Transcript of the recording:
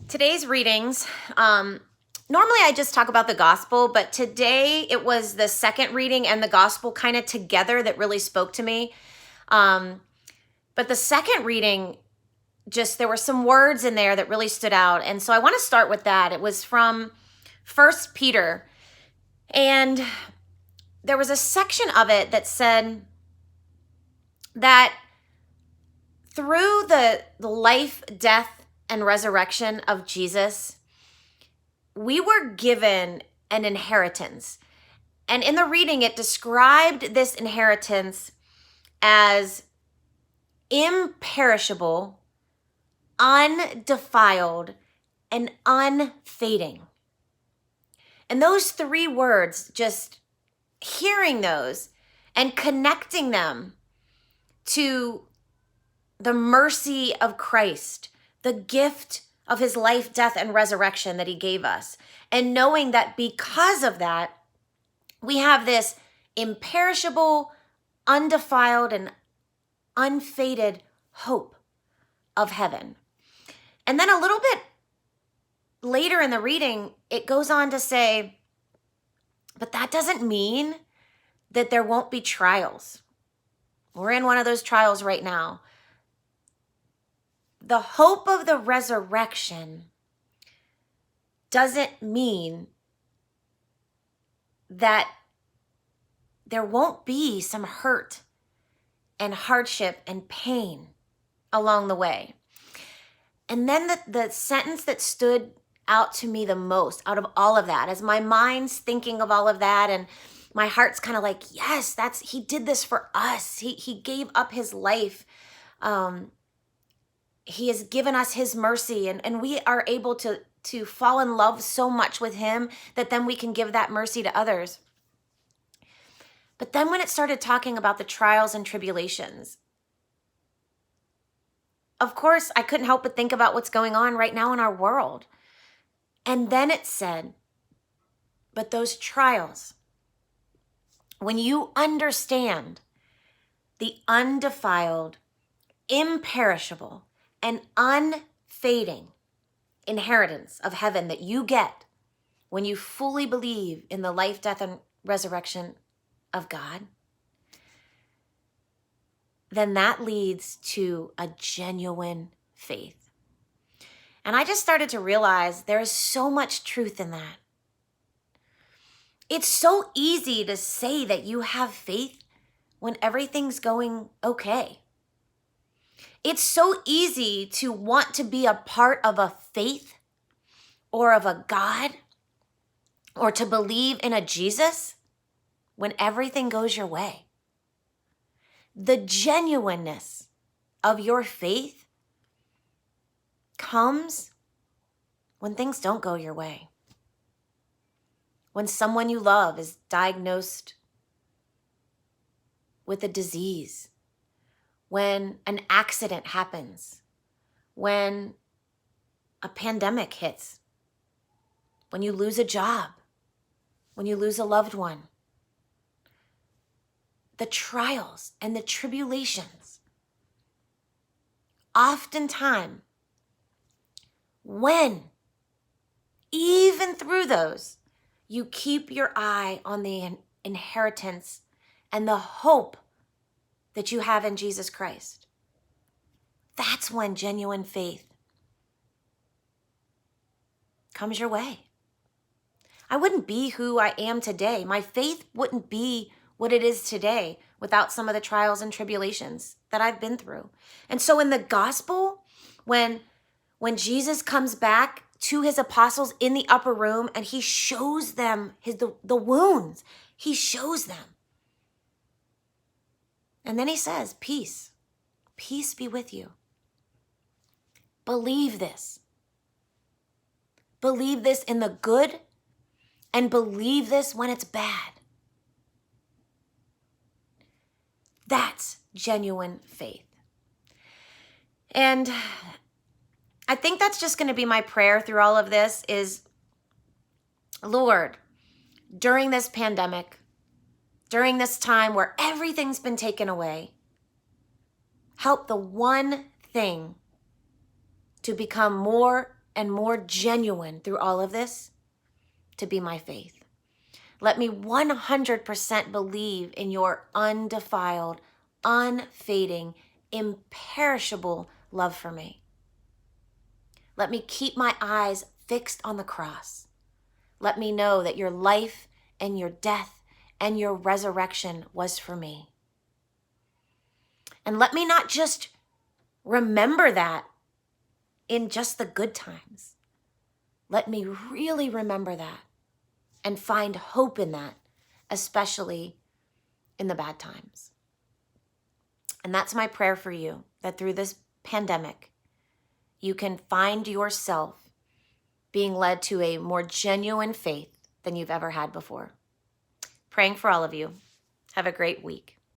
Today's readings, normally I just talk about the gospel, but today it was the second reading and the gospel kind of together that really spoke to me. Um, but the second reading, just there were some words in there that really stood out. And so I want to start with that. It was from First Peter. And there was a section of it that said that through the life, death, and resurrection of Jesus, we were given an inheritance. And in the reading, it described this inheritance as imperishable, undefiled, and unfading. And those three words, just hearing those and connecting them to the mercy of Christ, the gift of his life, death, and resurrection that he gave us. And knowing that because of that, we have this imperishable, undefiled, and unfaded hope of heaven. And then a little bit later in the reading, it goes on to say, but that doesn't mean that there won't be trials. We're in one of those trials right now. The hope of the resurrection doesn't mean that there won't be some hurt and hardship and pain along the way. And then the sentence that stood out to me the most out of all of that, as my mind's thinking of all of that, and my heart's kind of like, yes, he did this for us. He gave up his life. He has given us his mercy, and we are able to fall in love so much with him that then we can give that mercy to others. But then when it started talking about the trials and tribulations, of course, I couldn't help but think about what's going on right now in our world. And then it said, but those trials, when you understand the undefiled, imperishable, and unfading inheritance of heaven that you get when you fully believe in the life, death, and resurrection of God, then that leads to a genuine faith. And I just started to realize there is so much truth in that. It's so easy to say that you have faith when everything's going okay. It's so easy to want to be a part of a faith or of a God or to believe in a Jesus when everything goes your way. The genuineness of your faith comes when things don't go your way. When someone you love is diagnosed with a disease, when an accident happens, when a pandemic hits, when you lose a job, when you lose a loved one. The trials and the tribulations, oftentimes, when, even through those, you keep your eye on the inheritance and the hope that you have in Jesus Christ, that's when genuine faith comes your way. I wouldn't be who I am today. My faith wouldn't be what it is today without some of the trials and tribulations that I've been through. And so in the gospel, when Jesus comes back to his apostles in the upper room and he shows them the wounds, he shows them. And then he says, peace be with you. Believe this. Believe this in the good and believe this when it's bad. That's genuine faith. And I think that's just going to be my prayer through all of this is, Lord, during this pandemic, during this time where everything's been taken away, help the one thing to become more and more genuine through all of this to be my faith. Let me 100% believe in your undefiled, unfading, imperishable love for me. Let me keep my eyes fixed on the cross. Let me know that your life and your death and your resurrection was for me. And let me not just remember that in just the good times. Let me really remember that and find hope in that, especially in the bad times. And that's my prayer for you, that through this pandemic, you can find yourself being led to a more genuine faith than you've ever had before. Praying for all of you. Have a great week.